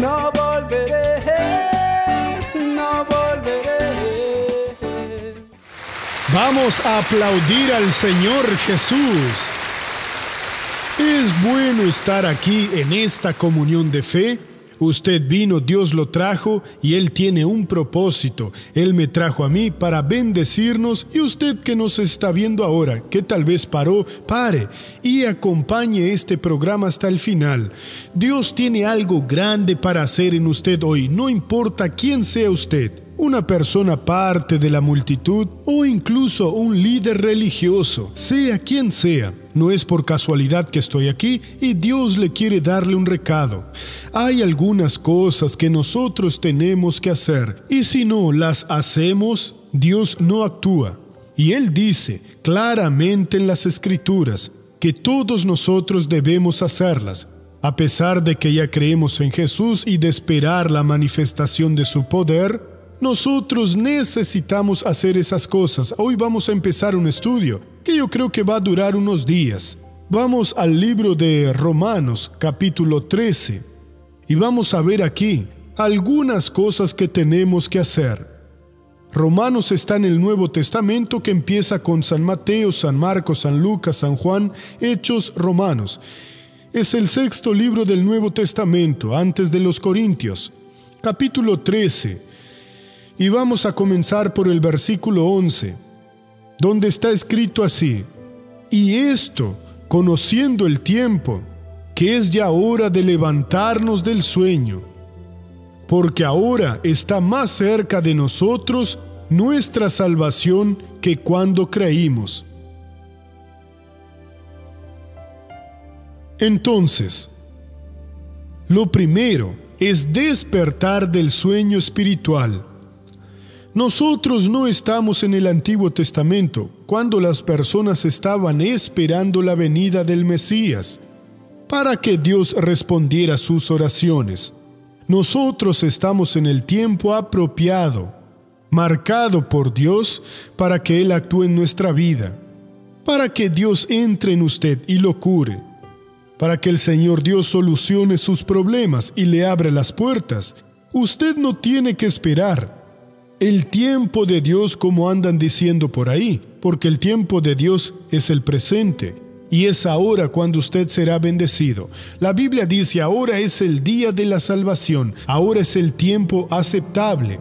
no volveré, no volveré. Vamos a aplaudir al Señor Jesús. Es bueno estar aquí en esta comunión de fe. Usted vino, Dios lo trajo y Él tiene un propósito. Él me trajo a mí para bendecirnos y usted que nos está viendo ahora, que tal vez paró, pare y acompañe este programa hasta el final. Dios tiene algo grande para hacer en usted hoy, no importa quién sea usted. Una persona parte de la multitud o incluso un líder religioso, sea quien sea. No es por casualidad que estoy aquí y Dios le quiere darle un recado. Hay algunas cosas que nosotros tenemos que hacer y si no las hacemos, Dios no actúa. Y Él dice claramente en las Escrituras que todos nosotros debemos hacerlas. A pesar de que ya creemos en Jesús y de esperar la manifestación de su poder, nosotros necesitamos hacer esas cosas. Hoy vamos a empezar un estudio que yo creo que va a durar unos días. Vamos al libro de Romanos, capítulo 13, y vamos a ver aquí algunas cosas que tenemos que hacer. Romanos está en el Nuevo Testamento que empieza con San Mateo, San Marcos, San Lucas, San Juan, Hechos, Romanos. Es el sexto libro del Nuevo Testamento, antes de los Corintios. Capítulo 13. Y vamos a comenzar por el versículo 11, donde está escrito así: y esto, conociendo el tiempo, que es ya hora de levantarnos del sueño, porque ahora está más cerca de nosotros nuestra salvación que cuando creímos. Entonces, lo primero es despertar del sueño espiritual. Nosotros no estamos en el Antiguo Testamento, cuando las personas estaban esperando la venida del Mesías, para que Dios respondiera sus oraciones. Nosotros estamos en el tiempo apropiado, marcado por Dios para que Él actúe en nuestra vida, para que Dios entre en usted y lo cure, para que el Señor Dios solucione sus problemas y le abra las puertas. Usted no tiene que esperar el tiempo de Dios como andan diciendo por ahí, porque el tiempo de Dios es el presente y es ahora cuando usted será bendecido. La Biblia dice: ahora es el día de la salvación, ahora es el tiempo aceptable.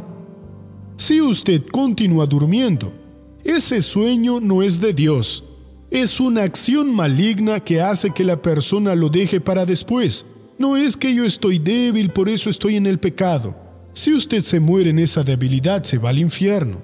Si usted continúa durmiendo, ese sueño no es de Dios. Es una acción maligna que hace que la persona lo deje para después. No es que yo estoy débil, por eso estoy en el pecado. Si usted se muere en esa debilidad, se va al infierno.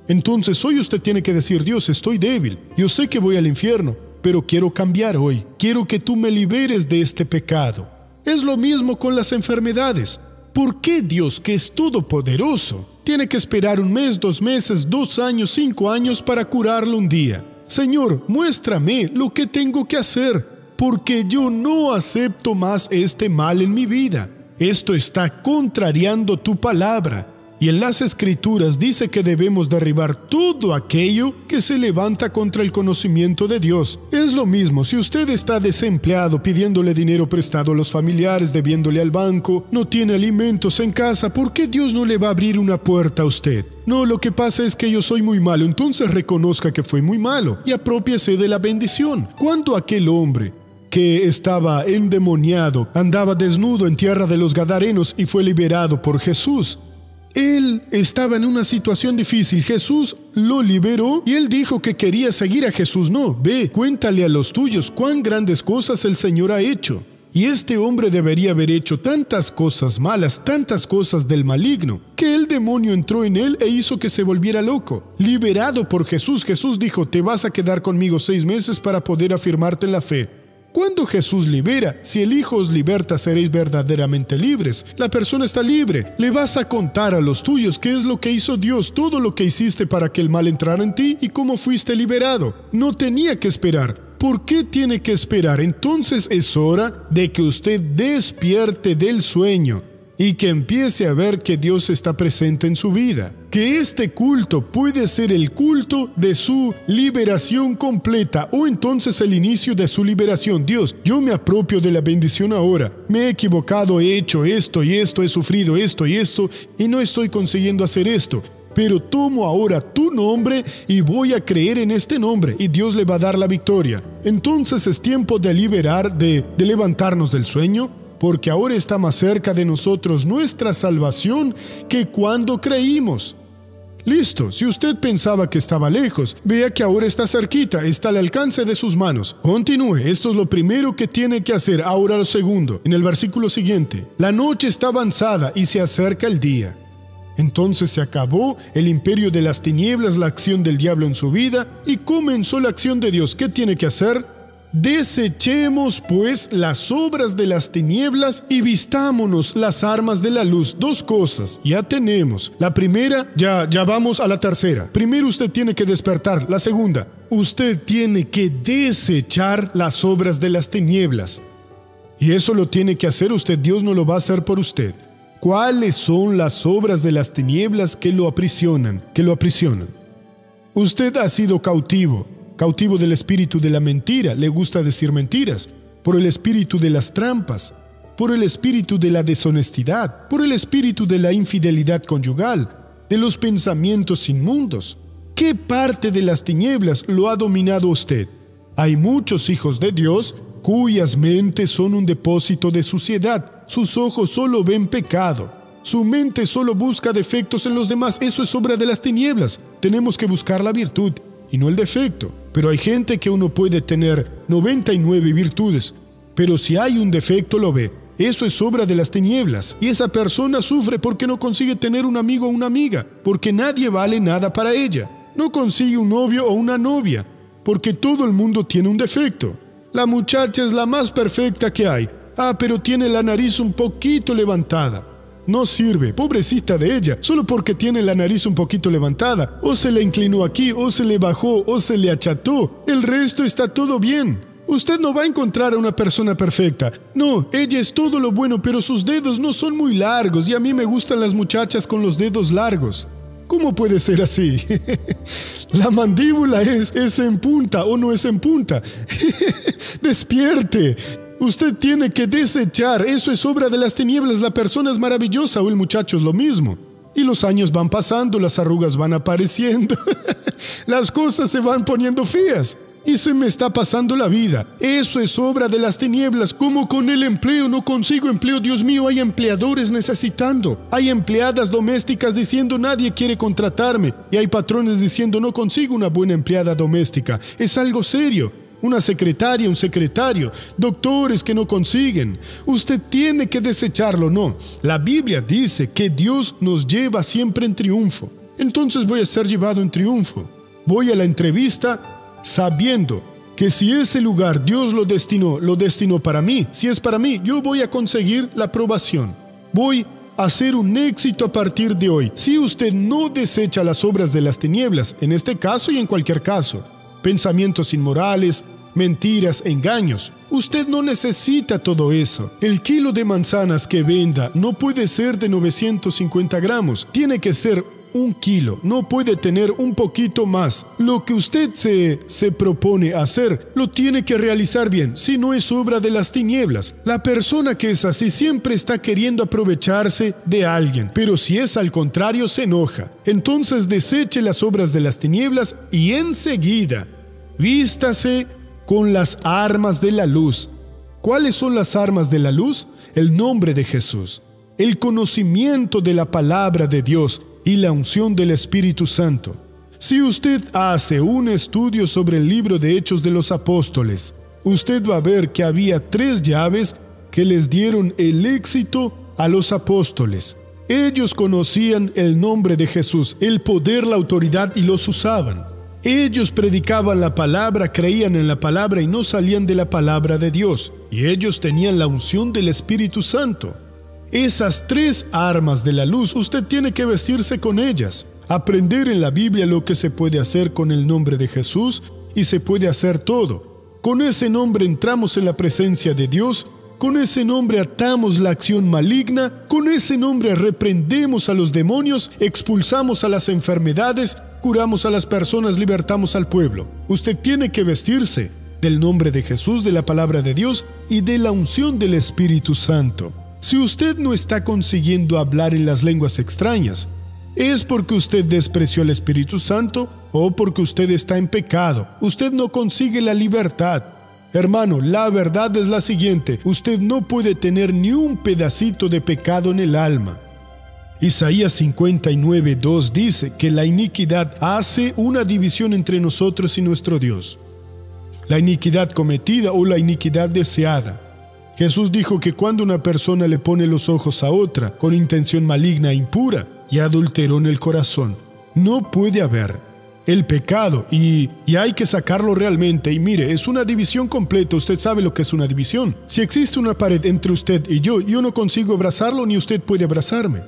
Entonces hoy usted tiene que decir: Dios, estoy débil, yo sé que voy al infierno, pero quiero cambiar hoy. Quiero que tú me liberes de este pecado. Es lo mismo con las enfermedades. ¿Por qué Dios, que es todopoderoso, tiene que esperar 1 mes, 2 meses, 2 años, 5 años para curarlo un día? Señor, muéstrame lo que tengo que hacer, porque yo no acepto más este mal en mi vida. Esto está contrariando tu palabra. Y en las Escrituras dice que debemos derribar todo aquello que se levanta contra el conocimiento de Dios. Es lo mismo si usted está desempleado pidiéndole dinero prestado a los familiares, debiéndole al banco, no tiene alimentos en casa. ¿Por qué Dios no le va a abrir una puerta a usted? No, lo que pasa es que yo soy muy malo. Entonces reconozca que fue muy malo y apropiese de la bendición. Cuando aquel hombre que estaba endemoniado andaba desnudo en tierra de los Gadarenos y fue liberado por Jesús, él estaba en una situación difícil. Jesús lo liberó y él dijo que quería seguir a Jesús. No, ve, cuéntale a los tuyos cuán grandes cosas el Señor ha hecho. Y este hombre debería haber hecho tantas cosas malas, tantas cosas del maligno, que el demonio entró en él e hizo que se volviera loco. Liberado por Jesús, Jesús dijo: te vas a quedar conmigo 6 meses para poder afirmarte en la fe. Cuando Jesús libera, si el Hijo os liberta, seréis verdaderamente libres. La persona está libre. Le vas a contar a los tuyos qué es lo que hizo Dios, todo lo que hiciste para que el mal entrara en ti y cómo fuiste liberado. No tenía que esperar. ¿Por qué tiene que esperar? Entonces es hora de que usted despierte del sueño. y que empiece a ver que Dios está presente en su vida. Que este culto puede ser el culto de su liberación completa o entonces el inicio de su liberación. Dios, yo me apropio de la bendición ahora. Me he equivocado, he hecho esto y esto, he sufrido esto y esto y no estoy consiguiendo hacer esto. Pero tomo ahora tu nombre y voy a creer en este nombre y Dios le va a dar la victoria. Entonces es tiempo de liberar, de levantarnos del sueño, porque ahora está más cerca de nosotros nuestra salvación que cuando creímos. Listo, si usted pensaba que estaba lejos, vea que ahora está cerquita, está al alcance de sus manos. Continúe, esto es lo primero que tiene que hacer. Ahora lo segundo, en el versículo siguiente. La noche está avanzada y se acerca el día. Entonces se acabó el imperio de las tinieblas, la acción del diablo en su vida, y comenzó la acción de Dios. ¿Qué tiene que hacer? Desechemos pues las obras de las tinieblas y vistámonos las armas de la luz. Dos cosas, ya tenemos. La primera, ya vamos a la tercera. Primero usted tiene que despertar. La segunda, usted tiene que desechar las obras de las tinieblas. Y eso lo tiene que hacer usted, Dios no lo va a hacer por usted. ¿Cuáles son las obras de las tinieblas que lo aprisionan? Usted ha sido cautivo del espíritu de la mentira, le gusta decir mentiras, por el espíritu de las trampas, por el espíritu de la deshonestidad, por el espíritu de la infidelidad conyugal, de los pensamientos inmundos. ¿Qué parte de las tinieblas lo ha dominado usted? Hay muchos hijos de Dios cuyas mentes son un depósito de suciedad. Sus ojos solo ven pecado. Su mente solo busca defectos en los demás. Eso es obra de las tinieblas. Tenemos que buscar la virtud y no el defecto. Pero hay gente que uno puede tener 99 virtudes, pero si hay un defecto lo ve. Eso es obra de las tinieblas. Y esa persona sufre porque no consigue tener un amigo o una amiga, porque nadie vale nada para ella. No consigue un novio o una novia, porque todo el mundo tiene un defecto. La muchacha es la más perfecta que hay. Pero tiene la nariz un poquito levantada. No sirve, pobrecita de ella, solo porque tiene la nariz un poquito levantada. O se le inclinó aquí, o se le bajó, o se le acható. El resto está todo bien. Usted no va a encontrar a una persona perfecta. No, ella es todo lo bueno, pero sus dedos no son muy largos y a mí me gustan las muchachas con los dedos largos. ¿Cómo puede ser así? La mandíbula es en punta o no es en punta. Despierte. Usted tiene que desechar. Eso es obra de las tinieblas. La persona es maravillosa o el muchacho es lo mismo. Y los años van pasando, las arrugas van apareciendo. Las cosas se van poniendo feas. Y se me está pasando la vida. Eso es obra de las tinieblas. Como con el empleo, no consigo empleo. Dios mío, hay empleadores necesitando. Hay empleadas domésticas diciendo nadie quiere contratarme. Y hay patrones diciendo no consigo una buena empleada doméstica. Es algo serio. Una secretaria, un secretario, doctores que no consiguen. Usted tiene que desecharlo, no. La Biblia dice que Dios nos lleva siempre en triunfo. Entonces voy a ser llevado en triunfo. Voy a la entrevista sabiendo que si ese lugar Dios lo destinó para mí, si es para mí, yo voy a conseguir la aprobación. Voy a ser un éxito a partir de hoy. Si usted no desecha las obras de las tinieblas, en este caso y en cualquier caso, pensamientos inmorales, mentiras, engaños, usted no necesita todo eso. El kilo de manzanas que venda no puede ser de 950 gramos, tiene que ser 1 kilo, no puede tener un poquito más. Lo que usted se propone hacer, lo tiene que realizar bien, si no es obra de las tinieblas. La persona que es así siempre está queriendo aprovecharse de alguien, pero si es al contrario se enoja. Entonces deseche las obras de las tinieblas y enseguida vístase con las armas de la luz. ¿Cuáles son las armas de la luz? El nombre de Jesús, el conocimiento de la palabra de Dios y la unción del Espíritu Santo. Si usted hace un estudio sobre el libro de Hechos de los Apóstoles, usted va a ver que había 3 llaves que les dieron el éxito a los apóstoles. Ellos conocían el nombre de Jesús, el poder, la autoridad y los usaban. Ellos predicaban la palabra, creían en la palabra y no salían de la palabra de Dios. Y ellos tenían la unción del Espíritu Santo. Esas 3 armas de la luz, usted tiene que vestirse con ellas. Aprender en la Biblia lo que se puede hacer con el nombre de Jesús y se puede hacer todo. Con ese nombre entramos en la presencia de Dios Con ese nombre atamos la acción maligna, con ese nombre reprendemos a los demonios, expulsamos a las enfermedades, curamos a las personas, libertamos al pueblo. Usted tiene que vestirse del nombre de Jesús, de la palabra de Dios y de la unción del Espíritu Santo. Si usted no está consiguiendo hablar en las lenguas extrañas, ¿es porque usted despreció al Espíritu Santo o porque usted está en pecado? Usted no consigue la libertad. Hermano, la verdad es la siguiente: usted no puede tener ni un pedacito de pecado en el alma. Isaías 59:2 dice que la iniquidad hace una división entre nosotros y nuestro Dios. La iniquidad cometida o la iniquidad deseada. Jesús dijo que cuando una persona le pone los ojos a otra con intención maligna e impura, ya adulteró en el corazón. No puede haber el pecado y hay que sacarlo realmente. Y mire, es una división completa. Usted sabe lo que es una división. Si existe una pared entre usted y yo no consigo abrazarlo ni usted puede abrazarme.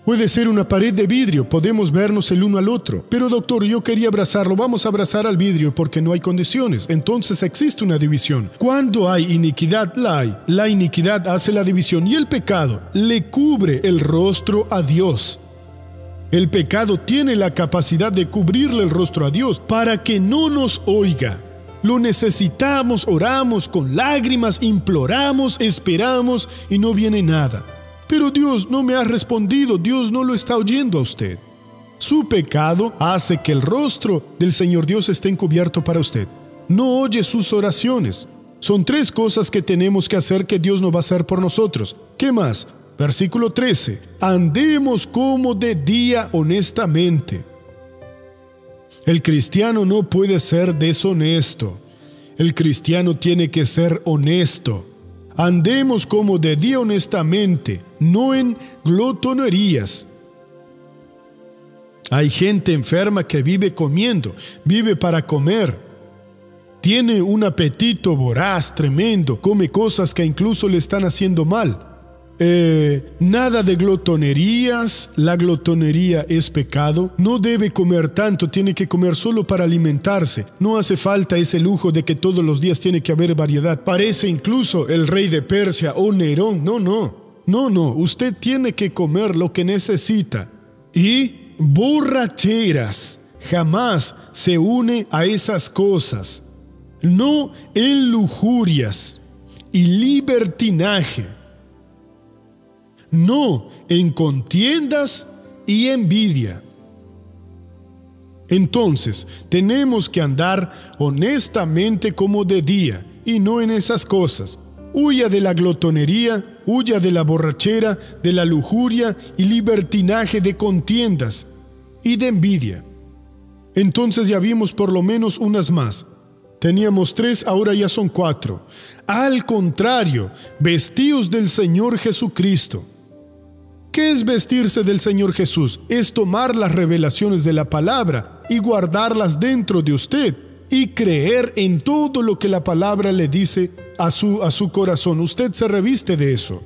Puede ser una pared de vidrio, podemos vernos el uno al otro. Pero doctor, yo quería abrazarlo, vamos a abrazar al vidrio porque no hay condiciones. Entonces existe una división. Cuando hay iniquidad, la hay. La iniquidad hace la división y el pecado le cubre el rostro a Dios. El pecado tiene la capacidad de cubrirle el rostro a Dios para que no nos oiga. Lo necesitamos, oramos con lágrimas, imploramos, esperamos y no viene nada. Pero Dios no me ha respondido, Dios no lo está oyendo a usted. Su pecado hace que el rostro del Señor Dios esté encubierto para usted. No oye sus oraciones. Son 3 cosas que tenemos que hacer que Dios no va a hacer por nosotros. ¿Qué más? Versículo 13. Andemos como de día honestamente. El cristiano no puede ser deshonesto. El cristiano tiene que ser honesto. Andemos como de día honestamente, no en glotonerías. Hay gente enferma que vive comiendo, vive para comer. Tiene un apetito voraz, tremendo, come cosas que incluso le están haciendo mal. Nada de glotonerías, la glotonería es pecado. No debe comer tanto, tiene que comer solo para alimentarse. No hace falta ese lujo de que todos los días tiene que haber variedad. Parece incluso el rey de Persia o Nerón. No, usted tiene que comer lo que necesita. Y borracheras, jamás se une a esas cosas. No en lujurias y libertinaje. No en contiendas y envidia. Entonces, tenemos que andar honestamente como de día y no en esas cosas. Huya de la glotonería, huya de la borrachera, de la lujuria y libertinaje, de contiendas y de envidia. Entonces ya vimos por lo menos unas más. Teníamos 3, ahora ya son 4. Al contrario, vestíos del Señor Jesucristo. ¿Qué es vestirse del Señor Jesús? Es tomar las revelaciones de la palabra y guardarlas dentro de usted y creer en todo lo que la palabra le dice a su corazón. Usted se reviste de eso.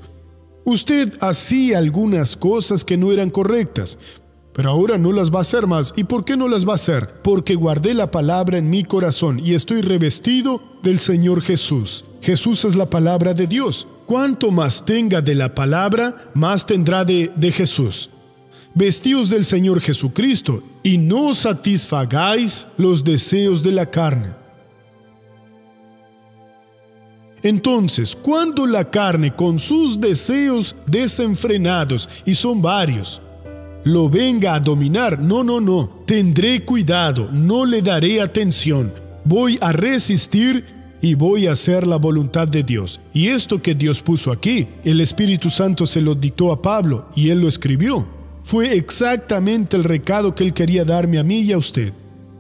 Usted hacía algunas cosas que no eran correctas, pero ahora no las va a hacer más. ¿Y por qué no las va a hacer? Porque guardé la palabra en mi corazón y estoy revestido del Señor Jesús. Jesús es la palabra de Dios. Cuanto más tenga de la palabra, más tendrá de Jesús. Vestíos del Señor Jesucristo y no satisfagáis los deseos de la carne. Entonces, cuando la carne con sus deseos desenfrenados, y son varios, lo venga a dominar, no, tendré cuidado, no le daré atención, voy a resistir y voy a hacer la voluntad de Dios. Y esto que Dios puso aquí, el Espíritu Santo se lo dictó a Pablo y él lo escribió. Fue exactamente el recado que él quería darme a mí y a usted.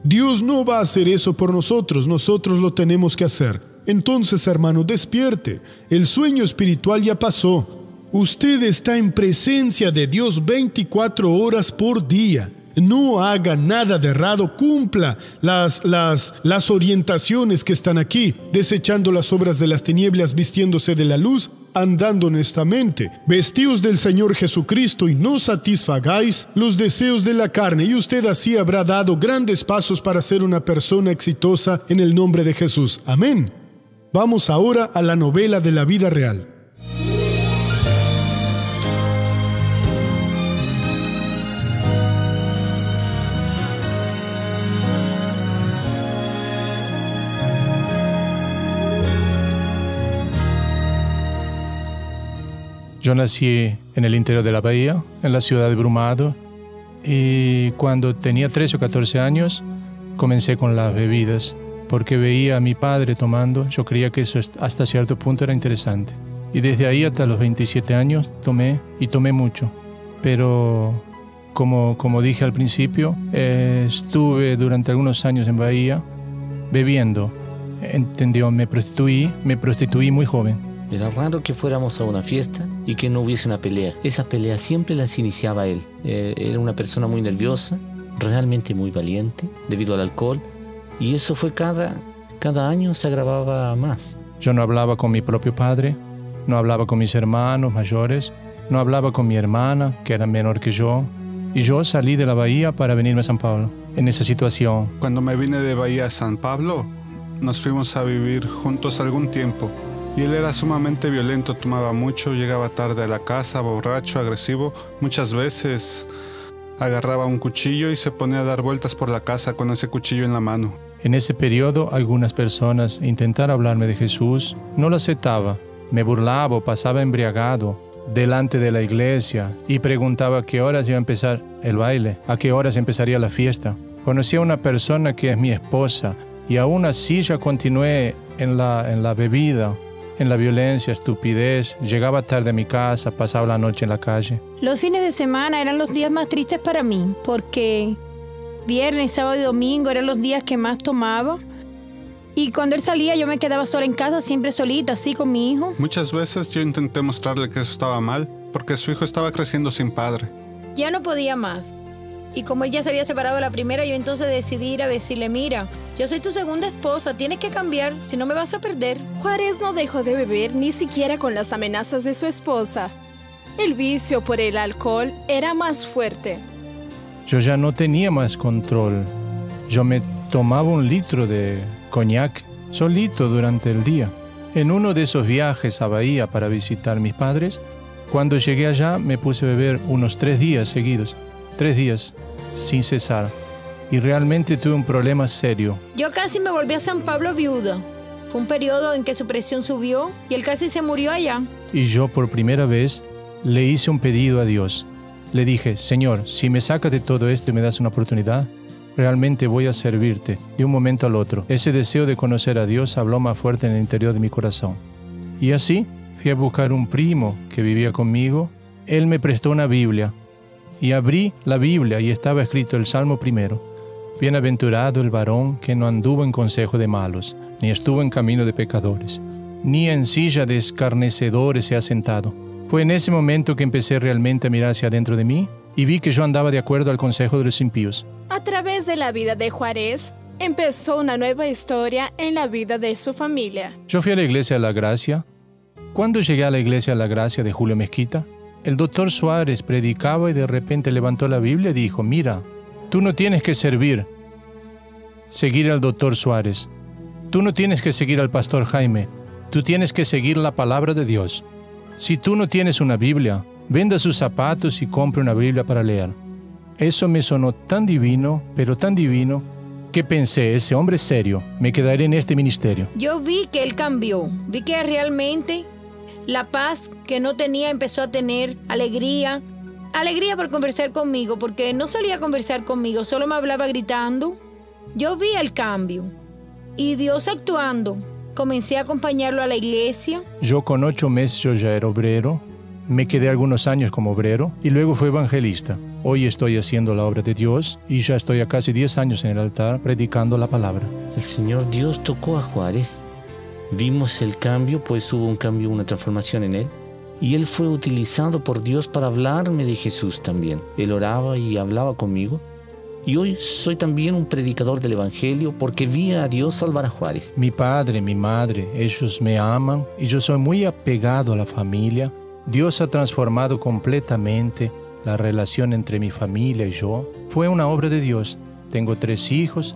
Dios no va a hacer eso por nosotros, nosotros lo tenemos que hacer. Entonces, hermano, despierte. El sueño espiritual ya pasó. Usted está en presencia de Dios 24 horas por día. No haga nada de errado, cumpla las orientaciones que están aquí, desechando las obras de las tinieblas, vistiéndose de la luz, andando honestamente. Vestíos del Señor Jesucristo y no satisfagáis los deseos de la carne, y usted así habrá dado grandes pasos para ser una persona exitosa en el nombre de Jesús. Amén. Vamos ahora a la novela de la vida real. Yo nací en el interior de la Bahía, en la ciudad de Brumado, y cuando tenía 13 o 14 años comencé con las bebidas, porque veía a mi padre tomando. Yo creía que eso hasta cierto punto era interesante. Y desde ahí hasta los 27 años tomé mucho. Pero como dije al principio, estuve durante algunos años en Bahía bebiendo. ¿Entendió? Me prostituí muy joven. Era raro que fuéramos a una fiesta y que no hubiese una pelea. Esa pelea siempre las iniciaba él. Era una persona muy nerviosa, realmente muy valiente debido al alcohol. Y eso fue cada año se agravaba más. Yo no hablaba con mi propio padre, no hablaba con mis hermanos mayores, no hablaba con mi hermana, que era menor que yo. Y yo salí de la Bahía para venirme a San Pablo, en esa situación. Cuando me vine de Bahía a San Pablo, nos fuimos a vivir juntos algún tiempo. Y él era sumamente violento, tomaba mucho, llegaba tarde a la casa, borracho, agresivo. Muchas veces agarraba un cuchillo y se ponía a dar vueltas por la casa con ese cuchillo en la mano. En ese periodo, algunas personas intentaron hablarme de Jesús. No lo aceptaba. Me burlaba o pasaba embriagado delante de la iglesia y preguntaba a qué horas iba a empezar el baile, a qué horas empezaría la fiesta. Conocí a una persona que es mi esposa y aún así ya continué en la bebida, en la violencia, estupidez. Llegaba tarde a mi casa, pasaba la noche en la calle. Los fines de semana eran los días más tristes para mí, porque viernes, sábado y domingo eran los días que más tomaba. Y cuando él salía yo me quedaba sola en casa, siempre solita, así con mi hijo. Muchas veces yo intenté mostrarle que eso estaba mal, porque su hijo estaba creciendo sin padre. Ya no podía más. Y como él ya se había separado de la primera, yo entonces decidí ir a decirle, mira, yo soy tu segunda esposa, tienes que cambiar, si no me vas a perder. Juárez no dejó de beber ni siquiera con las amenazas de su esposa. El vicio por el alcohol era más fuerte. Yo ya no tenía más control. Yo me tomaba 1 litro de coñac solito durante el día. En uno de esos viajes a Bahía para visitar a mis padres, cuando llegué allá me puse a beber unos 3 días seguidos. 3 días, sin cesar. Y realmente tuve un problema serio. Yo casi me volví a San Pablo viuda. Fue un periodo en que su presión subió y él casi se murió allá. Y yo por primera vez le hice un pedido a Dios. Le dije, Señor, si me sacas de todo esto y me das una oportunidad, realmente voy a servirte de un momento al otro. Ese deseo de conocer a Dios habló más fuerte en el interior de mi corazón. Y así fui a buscar un primo que vivía conmigo. Él me prestó una Biblia. Y abrí la Biblia y estaba escrito el Salmo 1. Bienaventurado el varón que no anduvo en consejo de malos, ni estuvo en camino de pecadores, ni en silla de escarnecedores se ha sentado. Fue en ese momento que empecé realmente a mirar hacia adentro de mí y vi que yo andaba de acuerdo al consejo de los impíos. A través de la vida de Juárez, empezó una nueva historia en la vida de su familia. Yo fui a la iglesia de la Gracia. Cuando llegué a la iglesia de la Gracia de Julio Mezquita, el doctor Suárez predicaba y de repente levantó la Biblia y dijo, mira, tú no tienes que seguir al doctor Suárez. Tú no tienes que seguir al pastor Jaime. Tú tienes que seguir la palabra de Dios. Si tú no tienes una Biblia, venda sus zapatos y compre una Biblia para leer. Eso me sonó tan divino, pero tan divino, que pensé, ese hombre es serio, me quedaré en este ministerio. Yo vi que él cambió, vi que realmente la paz que no tenía empezó a tener, alegría por conversar conmigo, porque no solía conversar conmigo, solo me hablaba gritando. Yo vi el cambio y Dios actuando. Comencé a acompañarlo a la iglesia. Yo con 8 meses yo ya era obrero, me quedé algunos años como obrero y luego fui evangelista. Hoy estoy haciendo la obra de Dios y ya estoy a casi 10 años en el altar predicando la palabra. El Señor Dios tocó a Juárez. Vimos el cambio, pues hubo un cambio, una transformación en él. Y él fue utilizado por Dios para hablarme de Jesús también. Él oraba y hablaba conmigo. Y hoy soy también un predicador del Evangelio porque vi a Dios salvar a Juárez. Mi padre, mi madre, ellos me aman y yo soy muy apegado a la familia. Dios ha transformado completamente la relación entre mi familia y yo. Fue una obra de Dios. Tengo 3 hijos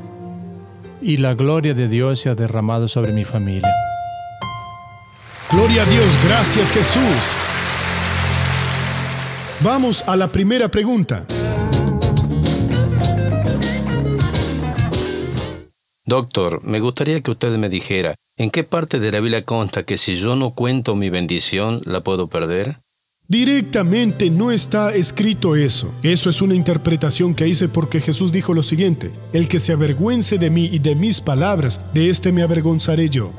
y la gloria de Dios se ha derramado sobre mi familia. Gloria a Dios, gracias Jesús. Vamos a la primera pregunta. Doctor, me gustaría que usted me dijera, ¿en qué parte de la Biblia consta que si yo no cuento mi bendición, la puedo perder? Directamente no está escrito eso. Eso es una interpretación que hice porque Jesús dijo lo siguiente: el que se avergüence de mí y de mis palabras, de este me avergonzaré yo.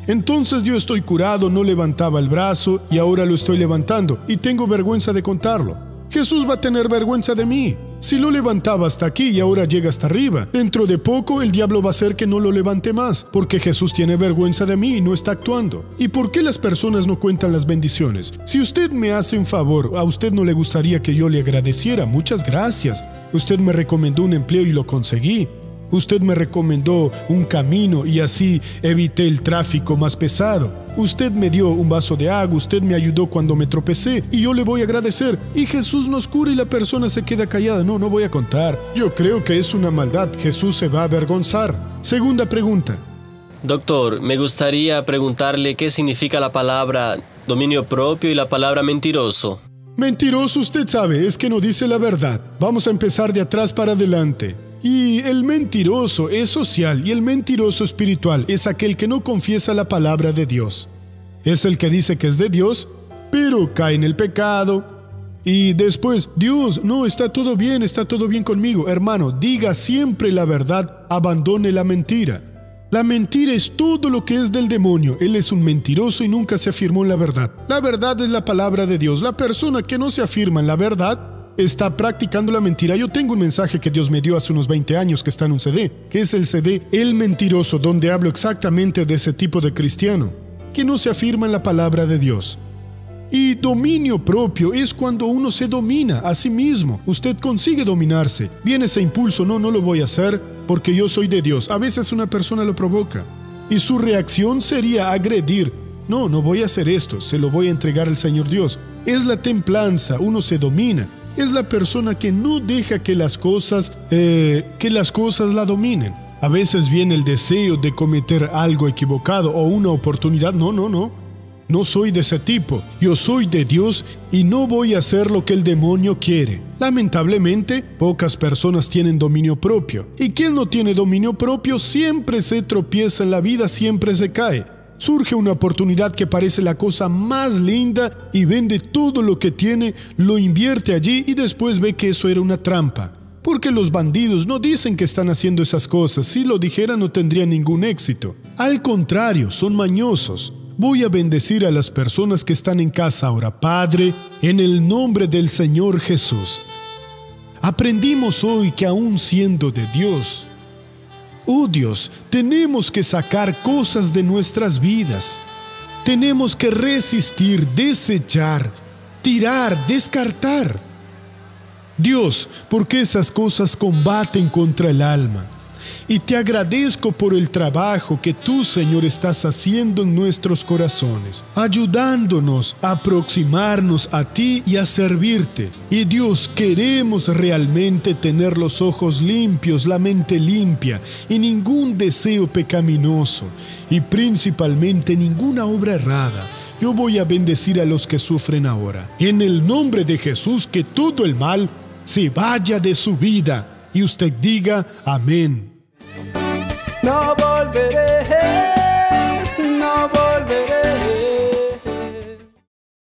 Entonces yo estoy curado, no levantaba el brazo y ahora lo estoy levantando y tengo vergüenza de contarlo. Jesús va a tener vergüenza de mí. Si lo levantaba hasta aquí y ahora llega hasta arriba, dentro de poco el diablo va a hacer que no lo levante más, porque Jesús tiene vergüenza de mí y no está actuando. ¿Y por qué las personas no cuentan las bendiciones? Si usted me hace un favor, ¿a usted no le gustaría que yo le agradeciera? Muchas gracias. Usted me recomendó un empleo y lo conseguí. Usted me recomendó un camino y así evité el tráfico más pesado. Usted me dio un vaso de agua, usted me ayudó cuando me tropecé y yo le voy a agradecer. Y Jesús nos cura y la persona se queda callada. No voy a contar. Yo creo que es una maldad. Jesús se va a avergonzar. Segunda pregunta. Doctor, me gustaría preguntarle qué significa la palabra dominio propio y la palabra mentiroso. Mentiroso, usted sabe, es que no dice la verdad. Vamos a empezar de atrás para adelante. Y el mentiroso es social y el mentiroso espiritual es aquel que no confiesa la palabra de Dios. Es el que dice que es de Dios, pero cae en el pecado. Y después, Dios, no, está todo bien conmigo. Hermano, diga siempre la verdad, abandone la mentira. La mentira es todo lo que es del demonio. Él es un mentiroso y nunca se afirmó en la verdad. La verdad es la palabra de Dios. La persona que no se afirma en la verdad está practicando la mentira. Yo tengo un mensaje que Dios me dio hace unos 20 años que está en un CD, que es el CD El Mentiroso, donde hablo exactamente de ese tipo de cristiano, que no se afirma en la palabra de Dios. Y dominio propio es cuando uno se domina a sí mismo. Usted consigue dominarse. Viene ese impulso, no lo voy a hacer porque yo soy de Dios. A veces una persona lo provoca y su reacción sería agredir. No voy a hacer esto, se lo voy a entregar al Señor Dios. Es la templanza, uno se domina. Es la persona que no deja que las cosas la dominen. A veces viene el deseo de cometer algo equivocado o una oportunidad. No soy de ese tipo. Yo soy de Dios y no voy a hacer lo que el demonio quiere. Lamentablemente, pocas personas tienen dominio propio. Y quien no tiene dominio propio siempre se tropieza en la vida, siempre se cae. Surge una oportunidad que parece la cosa más linda y vende todo lo que tiene, lo invierte allí y después ve que eso era una trampa. Porque los bandidos no dicen que están haciendo esas cosas. Si lo dijeran no tendrían ningún éxito. Al contrario, son mañosos. Voy a bendecir a las personas que están en casa ahora. Padre, en el nombre del Señor Jesús. Aprendimos hoy que aún siendo de Dios, oh Dios, tenemos que sacar cosas de nuestras vidas. Tenemos que resistir, desechar, tirar, descartar. Dios, porque esas cosas combaten contra el alma. Y te agradezco por el trabajo que tú, Señor, estás haciendo en nuestros corazones, ayudándonos a aproximarnos a ti y a servirte. Y Dios, queremos realmente tener los ojos limpios, la mente limpia y ningún deseo pecaminoso y principalmente ninguna obra errada. Yo voy a bendecir a los que sufren ahora. En el nombre de Jesús, que todo el mal se vaya de su vida. Y usted diga amén. No volveré, no volveré.